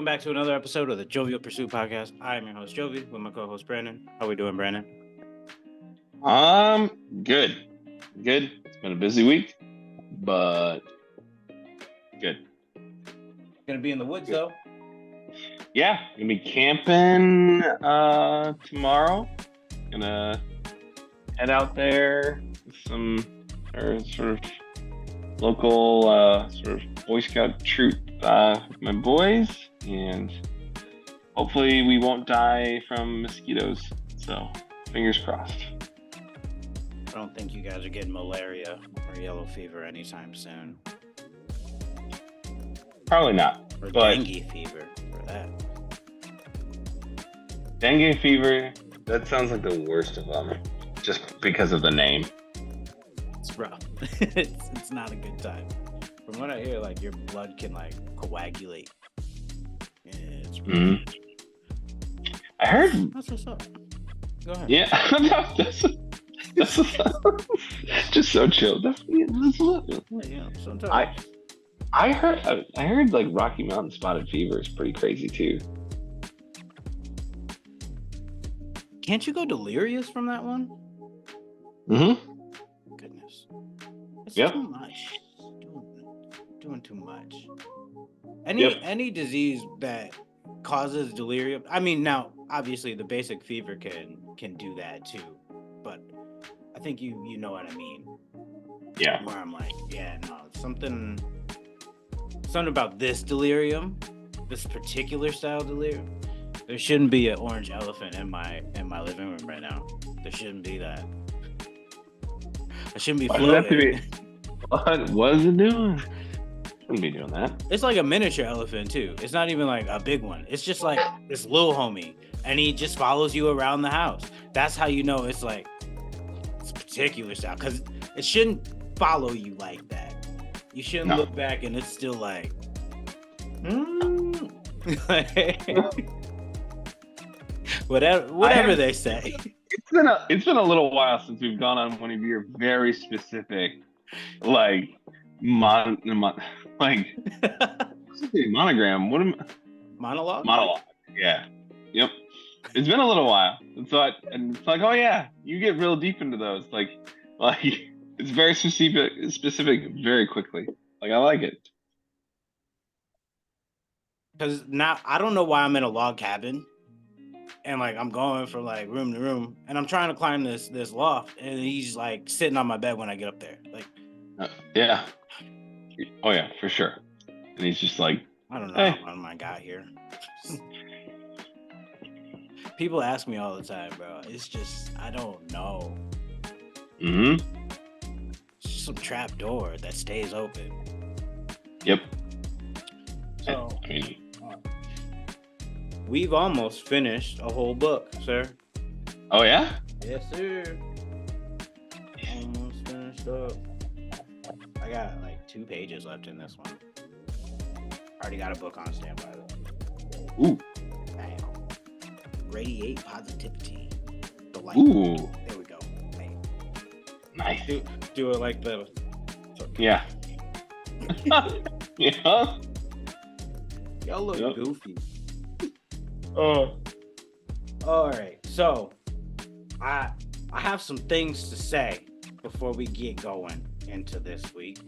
Welcome back to another episode of the Jovial Pursuit Podcast. I am your host, Jovi, with my co-host, Brandon. How we doing, Brandon? Good. It's been a busy week, but good. Gonna be in the woods, though. Yeah, gonna be camping tomorrow. Gonna head out there with some sort of local sort of Boy Scout troop with my boys, and hopefully we won't die from mosquitoes. So fingers crossed. I don't think you guys are getting malaria or yellow fever anytime soon. Probably not. Or but dengue fever for that. Dengue fever, that sounds like the worst of them, just because of the name. It's rough. it's not a good time. From what I hear, like your blood can like coagulate. Yeah, it's rough. Mm-hmm. I heard. That's what's up. Go ahead. Yeah, that's just so chill. Yeah, sometimes. I heard like Rocky Mountain spotted fever is pretty crazy too. Can't you go delirious from that one? Mm-hmm. Goodness. It's Yep. too much. Doing too much. Any disease that causes delirium. I mean, now obviously the basic fever can do that too, but I think you know what I mean. Yeah. Where I'm like, yeah, no, something about this delirium, this particular style delirium. There shouldn't be an orange elephant in my living room right now. There shouldn't be that. I shouldn't be floating. What is it doing? Shouldn't be doing that. It's like a miniature elephant too. It's not even like a big one. It's just like this little homie, and he just follows you around the house. That's how you know it's like it's a particular style, because it shouldn't follow you like that. You shouldn't look back and it's still like, whatever they say. It's been a little while since we've gone on one of your very specific, like monogram. Monologue. Yeah. Yep. It's been a little while, and so it's like, oh yeah, you get real deep into those, like it's very specific, very quickly. Like I like it. Because now I don't know why I'm in a log cabin, and like I'm going from like room to room, and I'm trying to climb this loft, and he's like sitting on my bed when I get up there. Like, yeah. Oh yeah, for sure. And he's just like, I don't know how I got here. People ask me all the time, bro. It's just I don't know. Mm-hmm. It's just some trap door that stays open. Yep. So we've almost finished a whole book, sir. Oh yeah? Yes, sir. Almost finished up. I got like 2 pages left in this one. Already got a book on standby though. Ooh. Bam. Radiate positivity. The light. Ooh. There we go. Bam. Nice. Do it like the. Yeah. Yeah. Y'all look goofy. Oh. All right. So, I have some things to say before we get going into this week.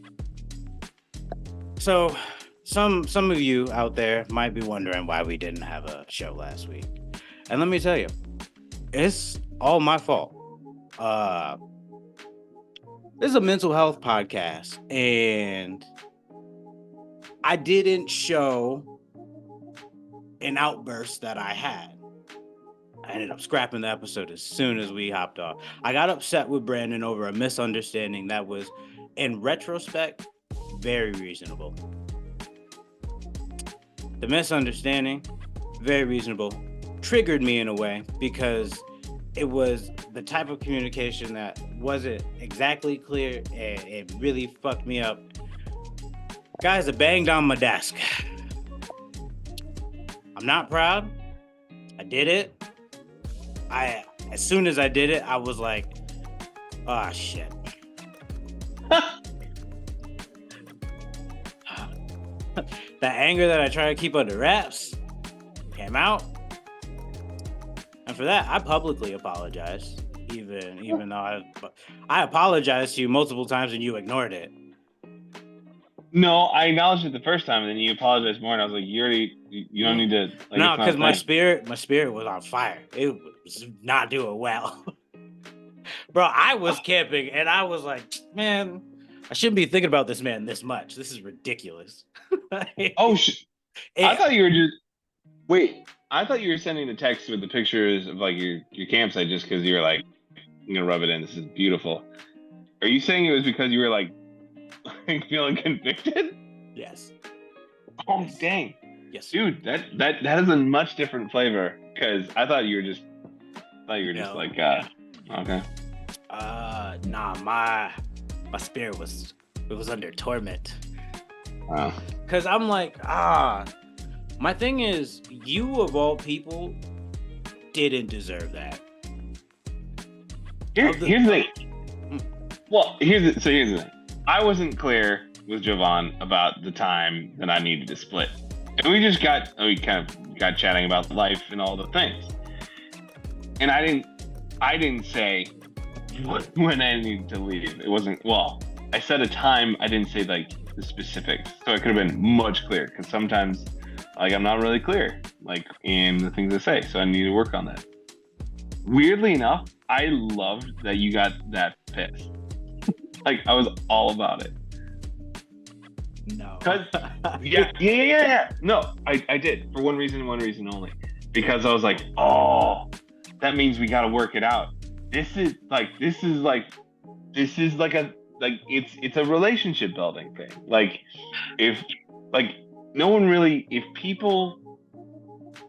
So, some of you out there might be wondering why we didn't have a show last week. And let me tell you, it's all my fault. This is a mental health podcast, and I didn't show an outburst that I had. I ended up scrapping the episode as soon as we hopped off. I got upset with Brandon over a misunderstanding that was, in retrospect, very reasonable. The misunderstanding, very reasonable, triggered me in a way because it was the type of communication that wasn't exactly clear, and it really fucked me up. Guys, I banged on my desk. I'm not proud. I did it. As soon as I did it, I was like, oh shit. That anger that I try to keep under wraps, came out. And for that, I publicly apologized. Even though I apologized to you multiple times and you ignored it. No, I acknowledged it the first time, and then you apologized more, and I was like, you don't need to. Like, No, it's not because a my thing. spirit was on fire. It was not doing well. Bro, I was camping and I was like, man, I shouldn't be thinking about this man this much. This is ridiculous. Oh, I It- thought you were just wait. I thought you were sending the text with the pictures of like your campsite just because you were like, I'm gonna rub it in. This is beautiful. Are you saying it was because you were like feeling convicted? yes. Oh Yes. dang, Yes. dude, that is a much different flavor. Because I thought you were just No. like okay. Nah, my spirit was under torment. Wow. Cause I'm like, my thing is, you of all people didn't deserve that. Here's the thing. Well, here's the thing. I wasn't clear with Jovan about the time that I needed to split, and we kind of got chatting about life and all the things. And I didn't say when I needed to leave. It wasn't I said a time. I didn't say like the specifics, so it could have been much clearer. Because sometimes, like, I'm not really clear, like in the things I say. So I need to work on that. Weirdly enough, I loved that you got that pissed. Like, I was all about it. No. Yeah. No, I did for one reason only. Because I was like, oh, that means we got to work it out. This is like it's a relationship building thing. Like, if like no one really, if people,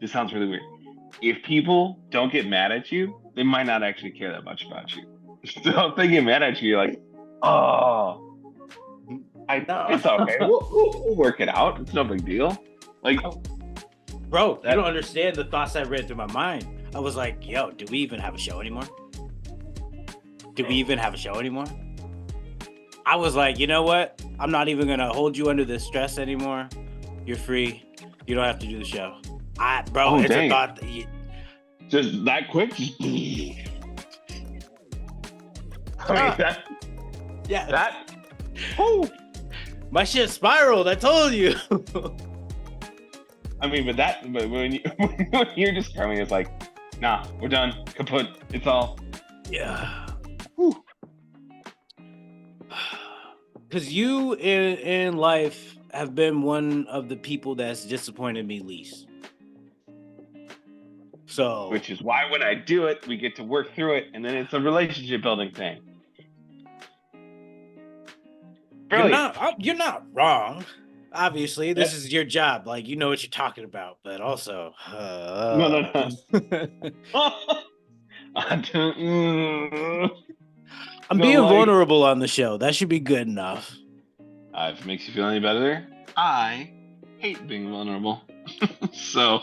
this sounds really weird. If people don't get mad at you, they might not actually care that much about you. So if they get mad at you, you're like, oh, it's okay. We'll work it out. It's no big deal. Like, bro, you don't understand the thoughts I read through my mind. I was like, yo, do we even have a show anymore? I was like, you know what? I'm not even gonna hold you under this stress anymore. You're free. You don't have to do the show. It's a thought that just that quick. My shit spiraled. I told you. I mean, but when you're describing it, it's like, nah, we're done, kaput. It's all. Yeah. Because you in life have been one of the people that's disappointed me least. So, which is why when I do it, we get to work through it, and then it's a relationship building thing. Really? You're not wrong. Obviously, this is your job. Like, you know what you're talking about, but also, no. I'm being vulnerable on the show. That should be good enough. If it makes you feel any better, I hate being vulnerable. So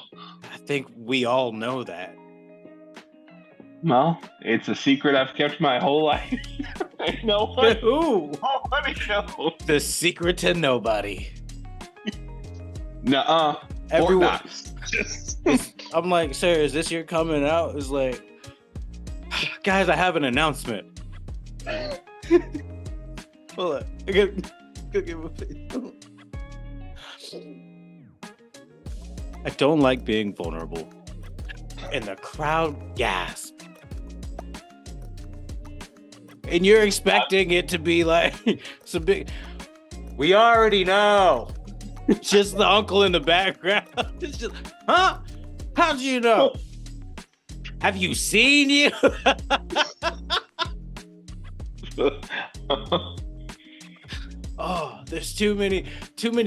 I think we all know that. Well, it's a secret I've kept my whole life. Nobody knows. The secret to nobody. Nuh-uh. Everyone. I'm like, sir, is this your coming out? It's like, guys, I have an announcement. Hold on. I gotta get my face. I don't like being vulnerable. And the crowd gasped. And you're expecting it to be like some big. We already know. Just the uncle in the background. It's just, huh? How'd you know? Have you seen you? Oh, there's too many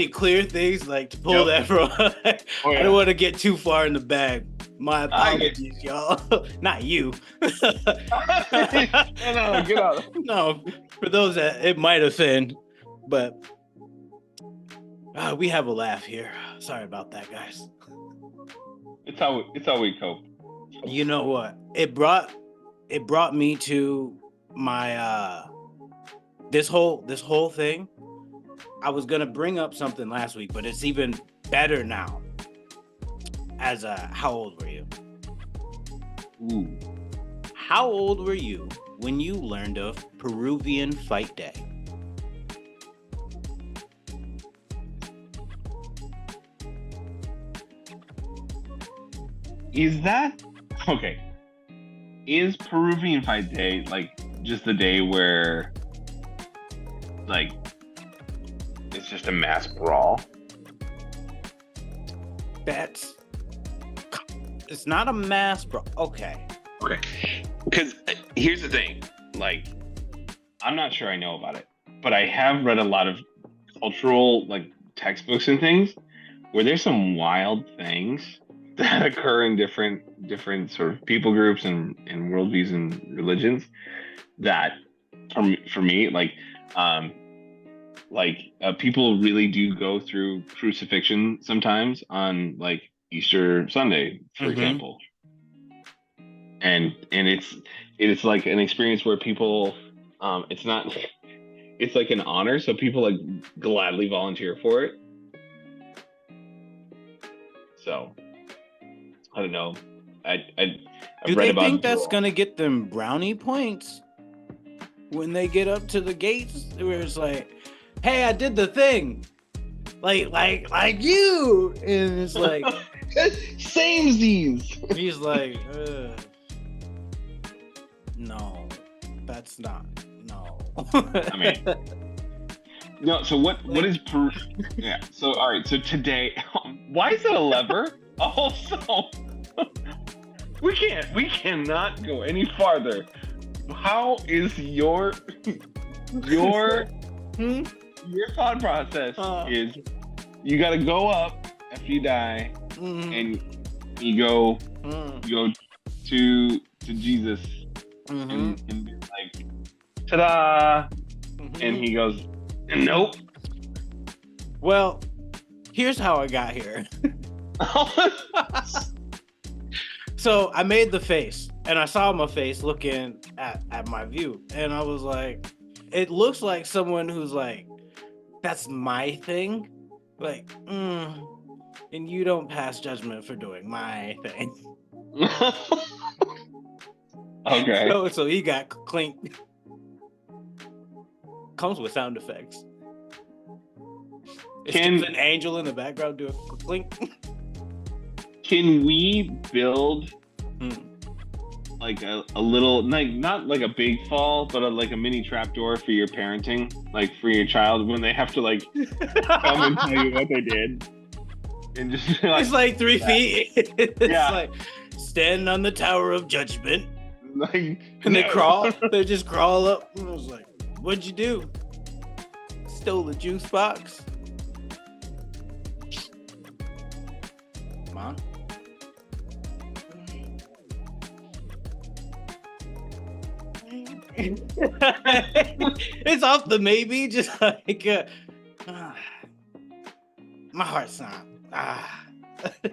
clear things like to pull that from. I don't want to get too far in the bag. My apologies, y'all. Not you. No, get out. No, for those that it might offend, but we have a laugh here. Sorry about that, guys. It's how we cope. You know what? It brought me to my this whole thing. I was gonna bring up something last week, but it's even better now. how old were you? Ooh. How old were you when you learned of Peruvian Fight Day? Is that okay? Is Peruvian Fight Day like just the day where like it's just a mass brawl? It's not a mass, bro. Okay. Okay. Because here's the thing, like, I'm not sure I know about it, but I have read a lot of cultural like textbooks and things where there's some wild things that occur in different sort of people groups and worldviews and religions that for me people really do go through crucifixion sometimes on like Easter Sunday, for example. And it's like an experience where people it's not it's like an honor, so people like gladly volunteer for it. So I don't know. I've Do read they about think that's gonna get them brownie points when they get up to the gates? Where it's like, hey, I did the thing, like you, and it's like samesies. He's like, no, that's not. No. I mean, no. So what is Peru? Yeah. So all right. So today, why is it a lever? Also, we cannot go any farther. How is your thought process is you got to go up after you die, and you go to Jesus and be like, ta-da, and he goes, nope. Well, here's how I got here. So I made the face, and I saw my face looking at my view, and I was like, it looks like someone who's like, that's my thing, like, and you don't pass judgment for doing my thing. Okay. So he got clink. Comes with sound effects. It's just an angel in the background doing clink. Can we build like a little, like not like a big fall, but like a mini trapdoor for your parenting, like for your child when they have to like come and tell you what they did, and just like, it's like 3 feet. It's yeah. like standing on the Tower of Judgment, like, and they crawl. They just crawl up. And I was like, "What'd you do? Stole the juice box, Mom." It's off the maybe, just like my heart's not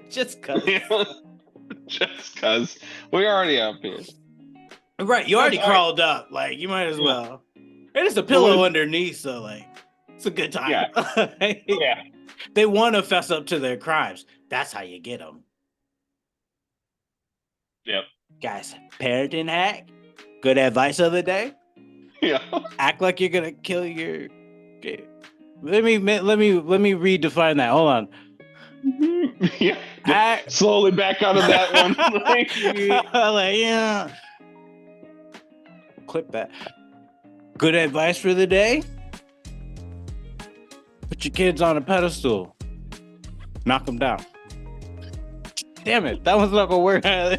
just cause. Just cause we're already up here, right? You already crawled up, like you might as well. And it's a pillow underneath, so like it's a good time. Yeah. They want to fess up to their crimes. That's how you get them. Yep. Guys, parenting hack. Good advice of the day. Yeah. Act like you're gonna kill your kid. Let me redefine that. Hold on. Yeah. Slowly back out of that one. Like, yeah. Clip that. Good advice for the day. Put your kids on a pedestal. Knock them down. Damn it. That one's not gonna work. I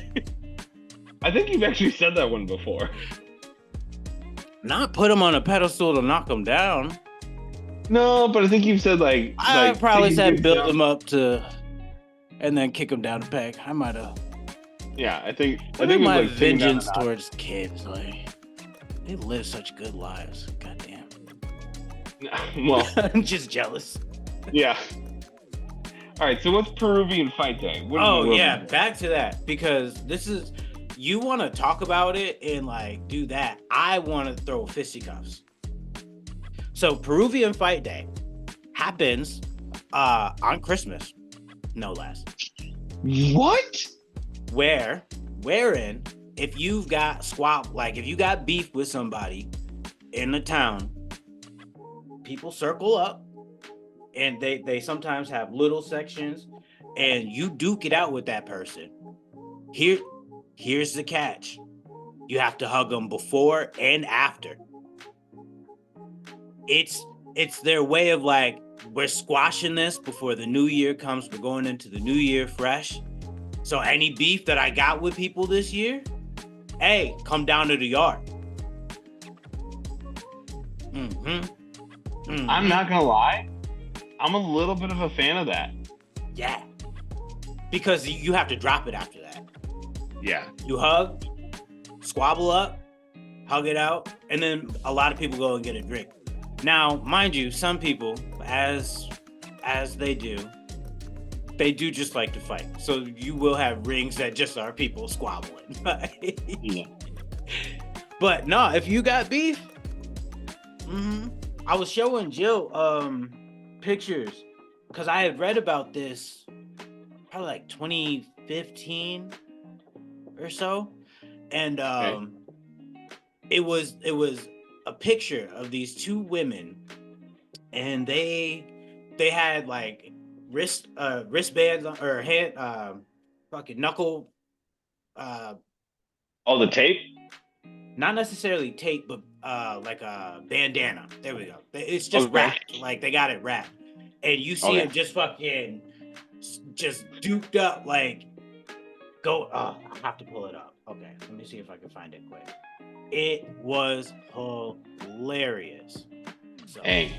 think you've actually said that one before. Not put them on a pedestal to knock them down. No, but I think you've said I probably said build them up to, and then kick them down the peg. I might have. Yeah, I think my vengeance towards kids, like they live such good lives. Goddamn. Well, I'm just jealous. Yeah. All right. So what's Peruvian Fight Day? Back to that, because this is. You want to talk about it and like do that. I want to throw fisticuffs. So Peruvian Fight Day happens on Christmas, no less. What? Wherein, if you've got if you got beef with somebody in the town, people circle up, and they sometimes have little sections, and you duke it out with that person. Here's the catch: you have to hug them before and after. It's their way of like, we're squashing this before the new year comes. We're going into the new year fresh. So any beef that I got with people this year, hey, come down to the yard. I'm not gonna lie, I'm a little bit of a fan of that. Yeah. Because you have to drop it after that. Yeah. You hug, squabble up, hug it out, and then a lot of people go and get a drink. Now, mind you, some people, as they do just like to fight. So you will have rings that just are people squabbling. Yeah. But no, if you got beef, I was showing Jill pictures because I had read about this probably like 2015 or so, and it was a picture of these two women, and they had like wristbands or hand fucking knuckle The tape? not necessarily tape, but like a bandana. There we go. It's just wrapped. Like they got it wrapped, and you see it just fucking just duped up. Like I have to pull it up. Okay, let me see if I can find it quick. It was hilarious. So, Hey.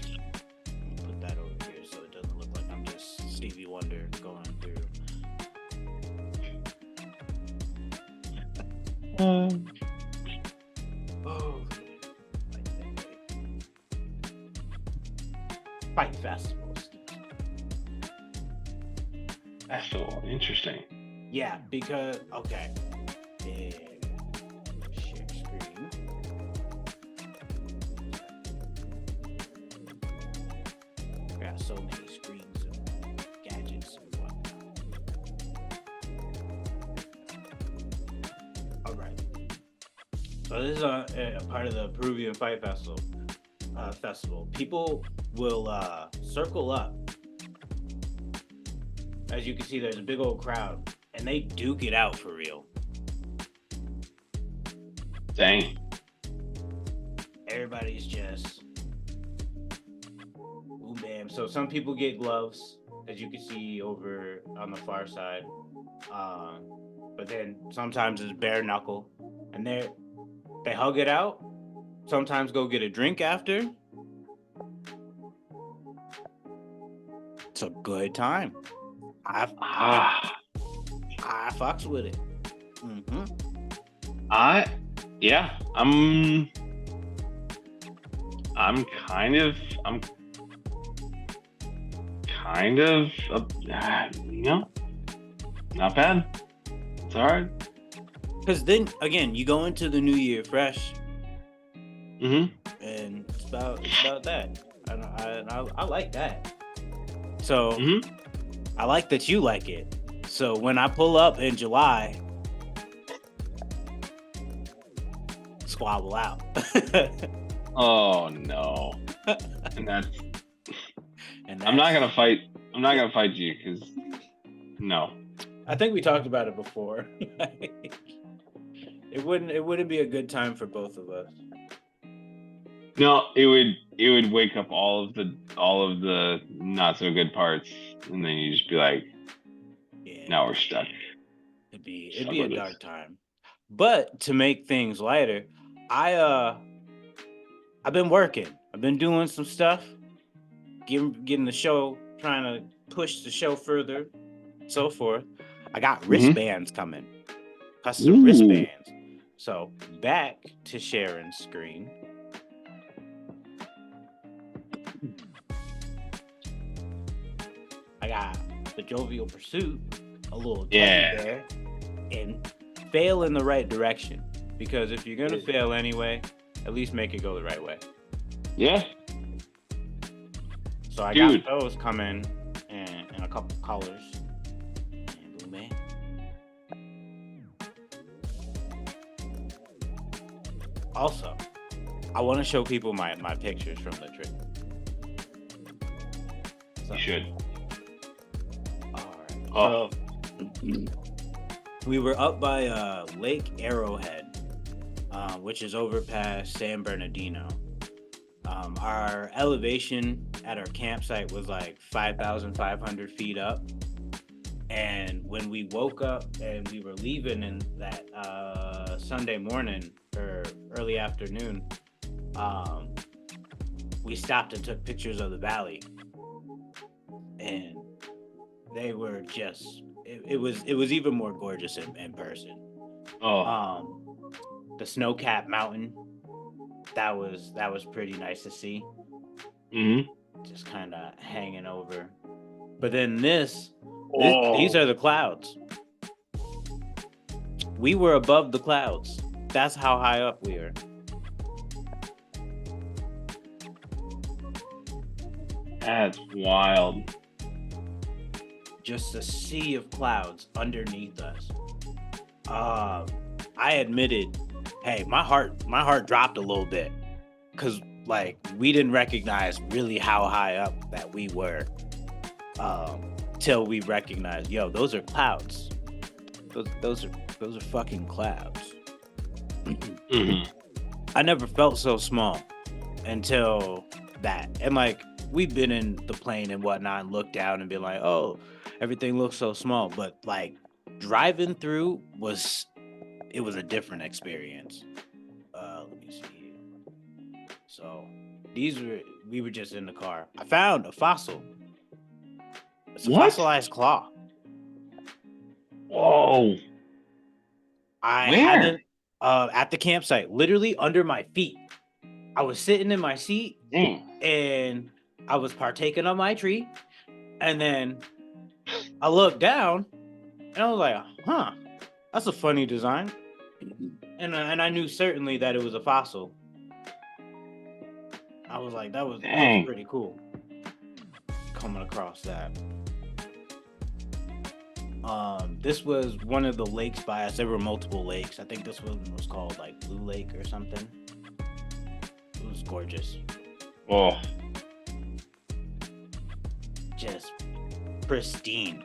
put that over here so it doesn't look like I'm just Stevie Wonder going through. Fight festivals. That's so interesting. Yeah, because share screen. Got so many screens and gadgets and whatnot. All right. So this is a part of the Peruvian Fight Festival. People will circle up. As you can see, there's a big old crowd, and they duke it out for real. Dang. Everybody's just boom bam. So some people get gloves, as you can see over on the far side. But then sometimes it's bare knuckle, and they hug it out. Sometimes go get a drink after. It's a good time. I fucks with it. I'm kind of not bad. It's all right. Because then again, you go into the new year fresh. Mm-hmm. And it's about that. I like that. So I like that you like it. So when I pull up in July, squabble out. Oh no. and that's I'm not gonna fight you because no. I think we talked about it before. It wouldn't be a good time for both of us. No, it would wake up all of the not so good parts, and then you just be like, now we're stuck. It'd be a dark time. But to make things lighter, I've been working. I've been doing some stuff, getting the show, trying to push the show further, so forth. I got wristbands coming, custom wristbands. So back to Sharon's screen. I got the Jovial Pursuit, a little teddy bear, and fail in the right direction. Because if you're gonna fail anyway, at least make it go the right way. Yeah. So I got those coming in a couple colors. And boom, man. Also, I want to show people my pictures from the trip. So, You should. all right. Oh. So we were up by Lake Arrowhead, which is over past San Bernardino. Our elevation at our campsite was like 5,500 feet up. And when we woke up and we were leaving in that Sunday morning or early afternoon, we stopped and took pictures of the valley. And they were just, it was even more gorgeous in person. Oh. The snow-capped mountain, that was pretty nice to see. Just kind of hanging over. But then these are the clouds. We were above the clouds. That's how high up we are. That's wild. Just a sea of clouds underneath us. I admitted, hey, my heart dropped a little bit because like we didn't recognize really how high up that we were. Till we recognized, yo, those are clouds. Those are fucking clouds. I never felt so small until that. And like we've been in the plane and whatnot and looked down and been like, oh, everything looks so small. But like driving through was a different experience. Let me see here. So we were just in the car. I found a fossil. It's a fossilized claw. Whoa. I Where? haven't at the campsite, literally under my feet. I was sitting in my seat and I was partaking of my treat. And then I looked down and I was like, huh, that's a funny design. And I knew certainly that it was a fossil. I was like, that was pretty cool. Coming across that. This was one of the lakes by us. There were multiple lakes. I think this one was called like Blue Lake or something. It was gorgeous. Oh. Just pristine.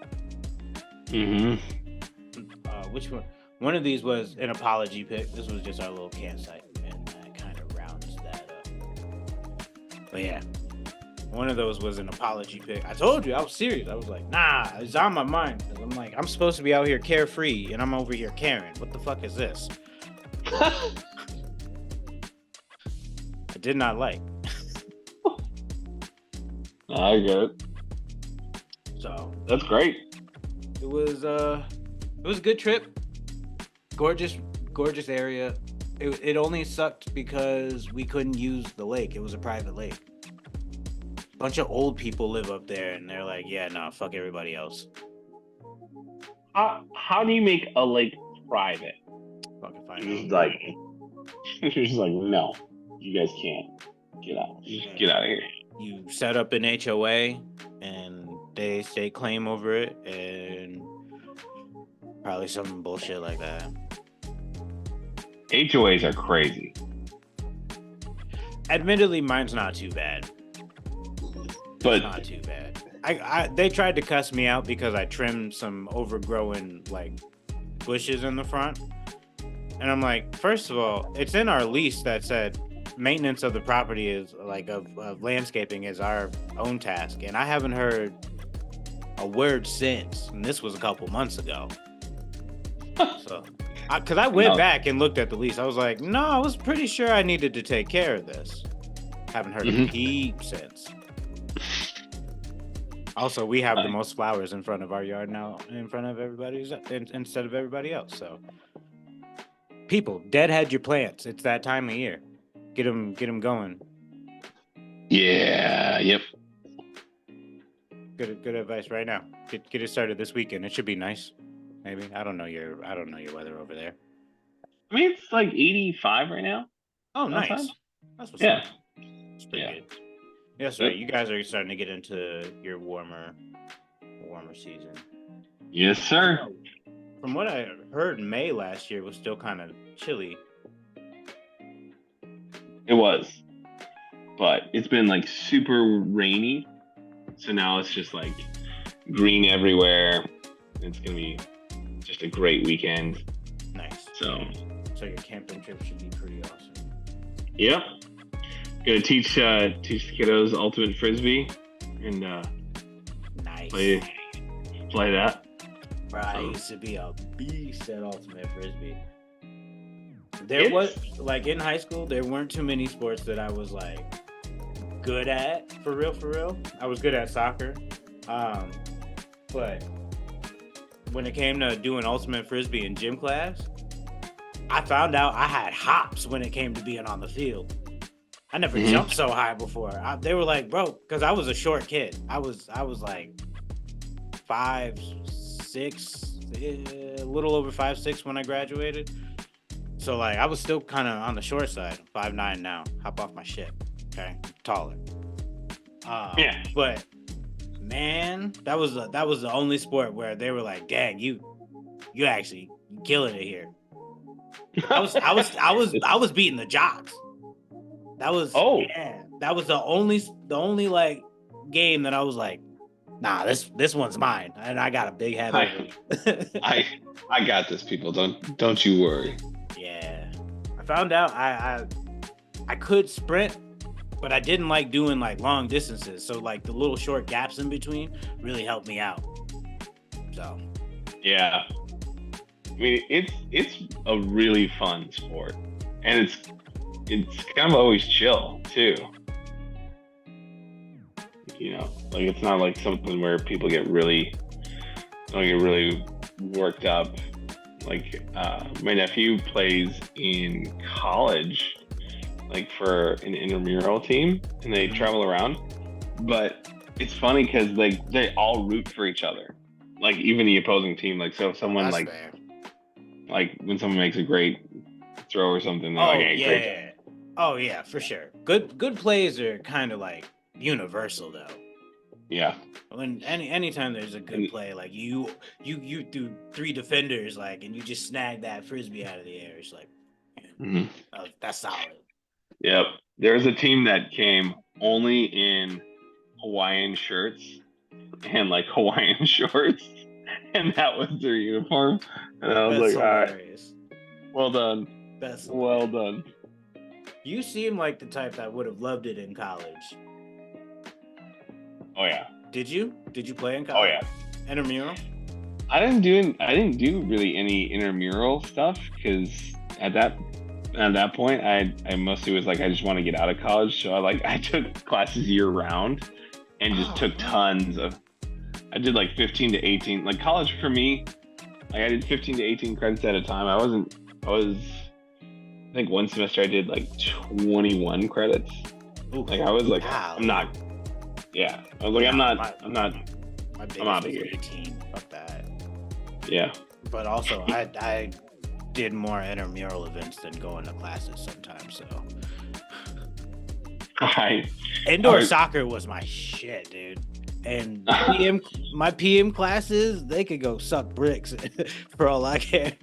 Which one? One of these was an apology pic. This was just our little campsite, and that kind of rounds that up. But yeah. One of those was an apology pic. I told you, I was serious. I was like, nah, it's on my mind. Because I'm like, I'm supposed to be out here carefree, and I'm over here caring. What the fuck is this? I did not like. I get it. So that's great. It was a good trip. Gorgeous area. It only sucked because we couldn't use the lake. It was a private lake. Bunch of old people live up there, and they're like, yeah, no, fuck everybody else. How do you make a lake private? Fucking fine. It's just like, no, you guys can't. Get out. Get out of here. You set up an HOA, and they stake claim over it, and probably some bullshit like that. HOAs are crazy. Admittedly, mine's not too bad. But not too bad. They tried to cuss me out because I trimmed some overgrown like bushes in the front. And I'm like, first of all, it's in our lease that said maintenance of the property is like of landscaping is our own task. And I haven't heard a word since. And this was a couple months ago. So, because I went back and looked at the lease. I was like, no, I was pretty sure I needed to take care of this. Haven't heard a peep since. Also, we have the most flowers in front of our yard now, in front of everybody's, instead of everybody else. So, people, deadhead your plants. It's that time of year. Get them going. Yeah. Yep. Good advice right now. Get it started this weekend. It should be nice. Maybe I don't know your weather over there. I mean, it's like 85 right now. Oh, nice. That's what's up. It's pretty good. Yes, right. You guys are starting to get into your warmer season. Yes, sir. From what I heard, May last year was still kind of chilly. It was, but it's been like super rainy, so now it's just like green everywhere. It's gonna be just a great weekend. Nice. So your camping trip should be pretty awesome. Yep. Gonna teach the kiddos ultimate frisbee and Nice. play that. Bro, I used to be a beast at ultimate frisbee. There was like in high school, there weren't too many sports that I was like good at for real. I was good at soccer, but when it came to doing ultimate frisbee in gym class, I found out I had hops when it came to being on the field. I never jumped so high before. They were like, bro, because I was a short kid. I was like 5'6", a little over 5'6" when I graduated. So like I was still kind of on the short side. 5'9" now. Hop off my shit. Okay, taller. But man, that was the only sport where they were like, dang, you actually killing it here. I was beating the jocks. That was that was the only like game that I was like, nah, this one's mine, and I got a big head over it. I got this, people. Don't you worry. Yeah, I found out I could sprint, but I didn't like doing like long distances. So like the little short gaps in between really helped me out. So yeah, I mean it's a really fun sport, and it's kind of always chill too. You know, like it's not like something where people get really worked up. Like my nephew plays in college, like for an intramural team, and they travel around. But it's funny because like they all root for each other, like even the opposing team. Like so, if someone like when someone makes a great throw or something, they're like, hey, great. Oh yeah, for sure. Good plays are kind of like universal though. Yeah. When anytime there's a good play, like you do 3 defenders, like, and you just snag that frisbee out of the air, it's like, that's solid. Yep. There's a team that came only in Hawaiian shirts and like Hawaiian shorts, and that was their uniform. And I was That's like, hilarious. all right, well done. That's well done. You seem like the type that would have loved it in college. Oh yeah. Did you play in college? Oh yeah. Intramural? I didn't do really any intramural stuff because at that point I mostly was like I just want to get out of college, so I took classes year round and just took tons of. I did like 15 to 18. Like college for me, like I did 15 to 18 credits at a time. I think one semester I did like 21 credits. Ooh, like I was like, wow. I'm not. Yeah, I was like, I'm not. I'm out of here. 18. Fuck that. Yeah. But also, I did more intramural events than going to classes sometimes. So. Indoor soccer was my shit, dude. And my PM classes, they could go suck bricks for all I care.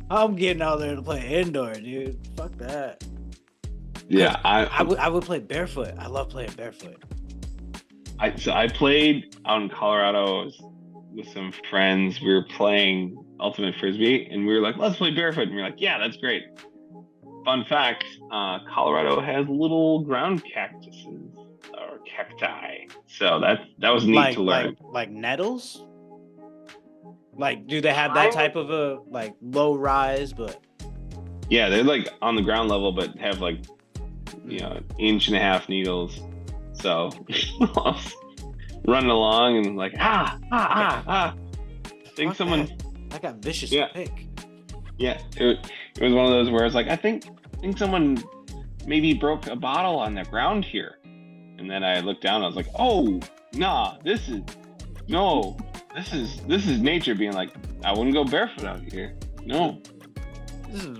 I'm getting out there to play indoor, dude. Fuck that. Yeah, I would play barefoot. I love playing barefoot. I played out in Colorado with some friends. We were playing ultimate frisbee, and we were like, "Let's play barefoot." And we were like, "Yeah, that's great." Fun fact: Colorado has little ground cactuses or cacti, so that was neat to learn. Like nettles. Like, do they have that type of a like low rise? But yeah, they're like on the ground level, but have like 1.5 inch needles. So running along and like I think someone that got vicious pick. Yeah, it was one of those where it's like I think someone maybe broke a bottle on the ground here, and then I looked down and I was like, oh nah, this is nature being like, I wouldn't go barefoot out here. No, this is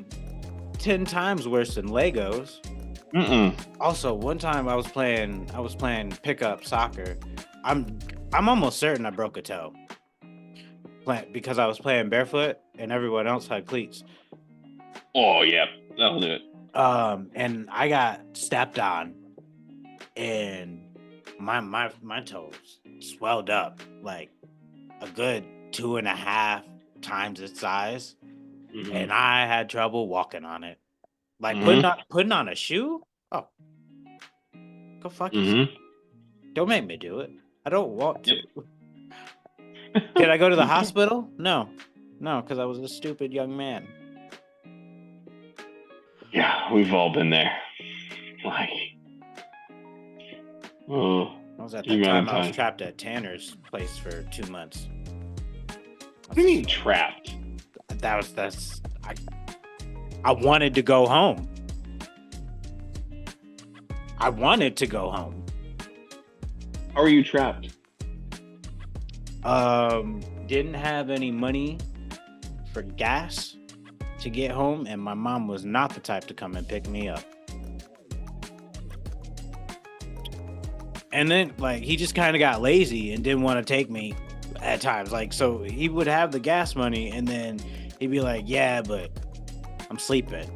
10 times worse than Legos. Also, one time I was playing pickup soccer. I'm almost certain I broke a toe. Because I was playing barefoot and everyone else had cleats. Oh yeah, that'll do it. And I got stepped on, and my toes swelled up like a good 2.5 times its size, and I had trouble walking on it. Like putting on a shoe. Oh, go fuck yourself! Don't make me do it. I don't want to. Did I go to the hospital? No, because I was a stupid young man. Yeah, we've all been there. Like, I was at that time. I was trapped at Tanner's place for 2 months. What do you mean trapped? I wanted to go home. I wanted to go home. How are you trapped? Didn't have any money for gas to get home, and my mom was not the type to come and pick me up. And then, like, he just kind of got lazy and didn't want to take me at times. Like, so he would have the gas money, and then he'd be like, yeah, but I'm sleeping.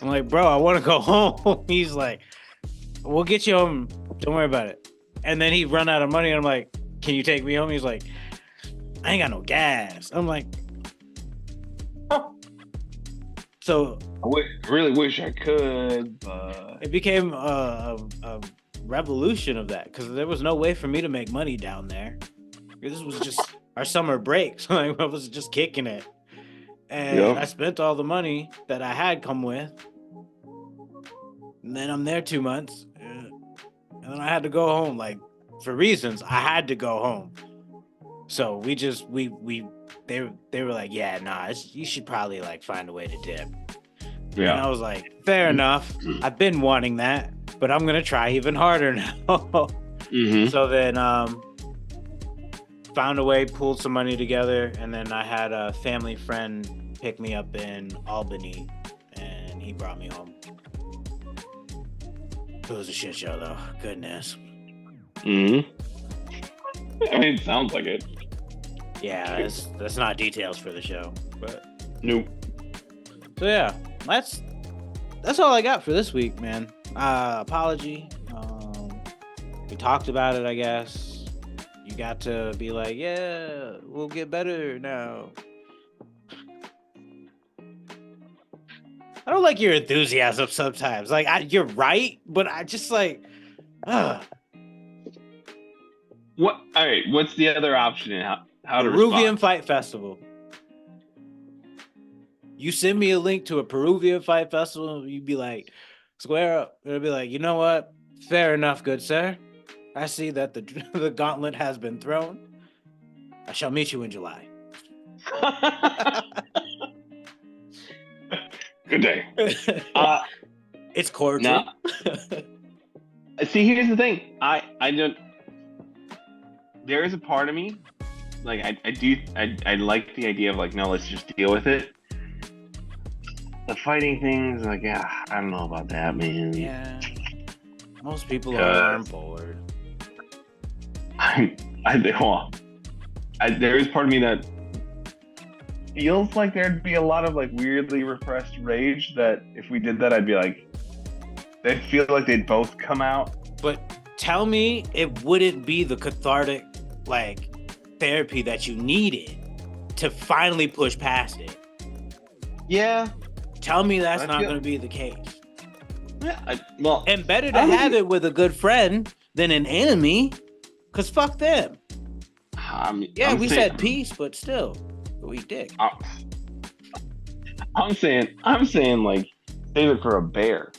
I'm like, bro, I want to go home. He's like, we'll get you home. Don't worry about it. And then he'd run out of money, and I'm like, can you take me home? He's like, I ain't got no gas. I'm like, oh. So I really wish I could, but it became a revolution of that, because there was no way for me to make money down there. This was just our summer break, so I was just kicking it, and I spent all the money that I had come with, and then I'm there 2 months, and then I had to go home. Like, for reasons, I had to go home. So they were like, yeah, nah, you should probably like find a way to dip. Yeah. And I was like, fair enough. I've been wanting that, but I'm gonna try even harder now. So then found a way, pulled some money together, and then I had a family friend pick me up in Albany, and he brought me home. It was a shit show though. Goodness. I mean, it sounds like it. Yeah, that's not details for the show, but nope. So yeah, that's all I got for this week, man. Apology. We talked about it, I guess. You got to be like, yeah, we'll get better now. I don't like your enthusiasm sometimes. Like, you're right, but I just like, What? All right. What's the other option? And how to Peruvian respond? Fight Festival. You send me a link to a Peruvian Fight Festival, you'd be like, square up. It'll be like, you know what? Fair enough, good sir. I see that the gauntlet has been thrown. I shall meet you in July. Good day. It's cordial. See, here's the thing. I don't. There is a part of me, like I like the idea of like, no, let's just deal with it. The fighting things, like, yeah, I don't know about that, man. Yeah, most people aren't bored. There is part of me that feels like there'd be a lot of like weirdly repressed rage that if we did that, I'd be like, they feel like they'd both come out. But tell me it wouldn't be the cathartic like therapy that you needed to finally push past it. Yeah. Tell me that's not going to be the case. Yeah. And better to have it with a good friend than an enemy, because fuck them. We said peace, but still, we dick. I'm saying like, save it for a bear.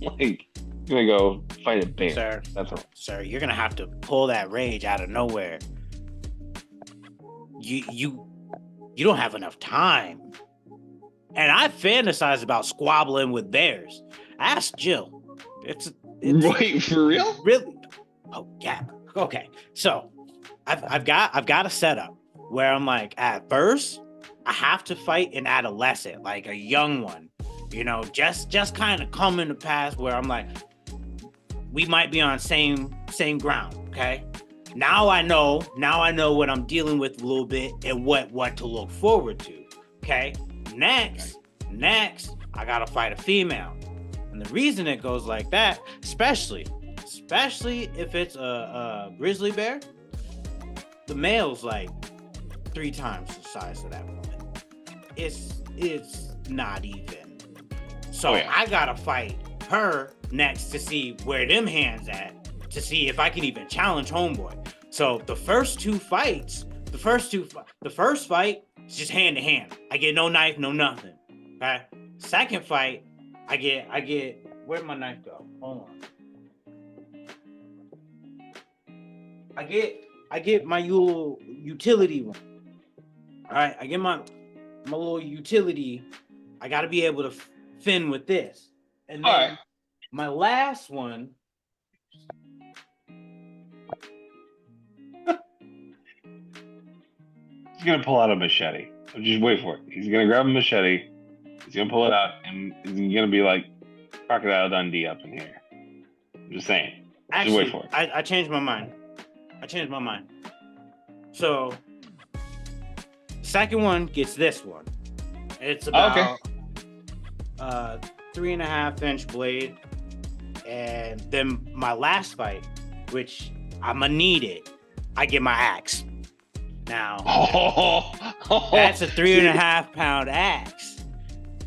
Like, you're gonna go fight a bear. Sir, sir, you're gonna have to pull that rage out of nowhere. You don't have enough time. And I fantasize about squabbling with bears. Ask Jill. It's wait, for real? Really? Oh yeah. Okay. So I've got a setup where I'm like, at first I have to fight an adolescent, like a young one. You know, just kind of coming to pass where I'm like, we might be on same ground, okay? Now I know what I'm dealing with a little bit and what to look forward to, okay? Next, I gotta fight a female. And the reason it goes like that, especially if it's a grizzly bear, the male's like 3 times the size of that woman. It's not even. So I gotta fight her next to see where them hands at, to see if I can even challenge homeboy. So the first fight is just hand to hand. I get no knife, no nothing. Okay. Second fight, I get. Where'd my knife go? Hold on. I get my little utility one. All right, I get my little utility. I got to be able to fin with this. And then my last one. He's gonna pull out a machete. Just wait for it. He's gonna grab a machete. He's gonna pull it out, and he's gonna be like Crocodile Dundee up in here. I'm just saying. Actually, just wait for it. I changed my mind. So, second one gets this one. It's about 3.5-inch blade, and then my last fight, which I'm gonna need it, I get my axe. Now, that's a 3.5 pound axe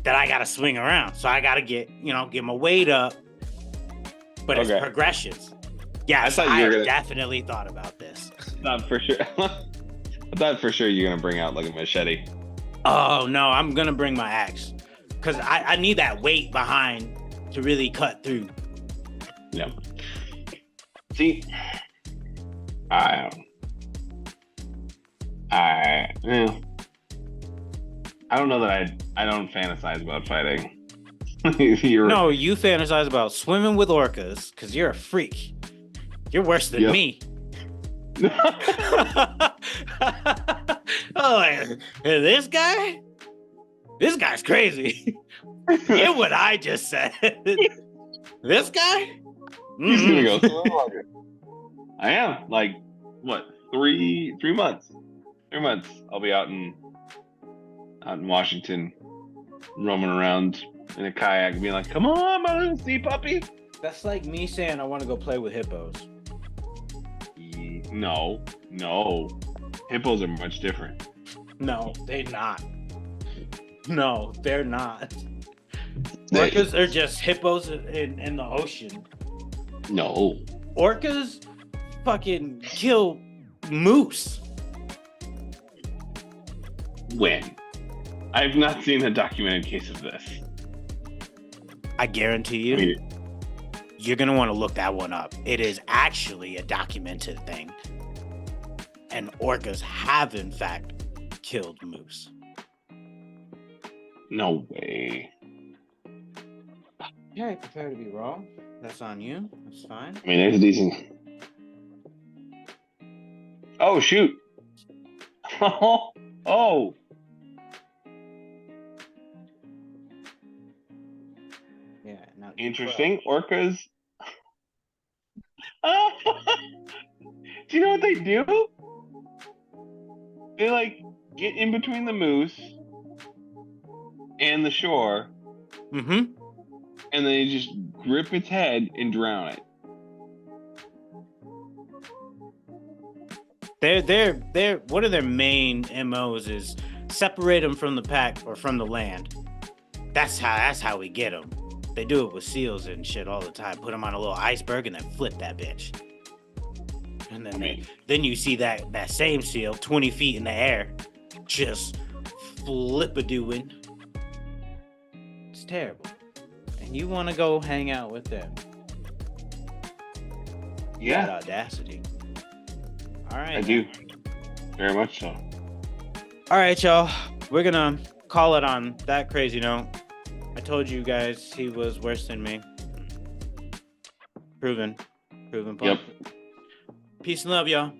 that I gotta swing around. So I gotta get my weight up, but it's progressions. Yes, I definitely thought about this. Not for sure. I thought for sure you're gonna bring out like a machete. Oh no, I'm gonna bring my axe because I need that weight behind to really cut through. Yeah. See, I don't know that I don't fantasize about fighting. No, you fantasize about swimming with orcas because you're a freak. You're worse than me. Oh, this guy's crazy. Hear what I just said. This guy? He's gonna go so longer. I am like what 3 months. 3 months. I'll be out in Washington, roaming around in a kayak, being like, "Come on, my little sea puppy." That's like me saying I want to go play with hippos. No. Hippos are much different. No, they're not. Orcas are just hippos in the ocean. No. Orcas fucking kill moose. When? I've not seen a documented case of this. I guarantee you, you're going to want to look that one up. It is actually a documented thing. And orcas have, in fact, killed moose. No way. Yeah, I prefer to be wrong. That's on you. That's fine. I mean, there's a decent... Oh, shoot. Oh. Yeah. Now interesting. Orcas. Do you know what they do? They like get in between the moose and the shore. Mm-hmm. And they just grip its head and drown it. They're one of their main MOs is separate them from the pack or from the land. That's how we get them. They do it with seals and shit all the time. Put them on a little iceberg and then flip that bitch. And then you see that same seal 20 feet in the air, just flip-a-doing. It's terrible. And you want to go hang out with them. Yeah. That audacity. All right. I do. Very much so. All right, y'all. We're going to call it on that crazy note. I told you guys he was worse than me. Proven point. Yep. Peace and love, y'all.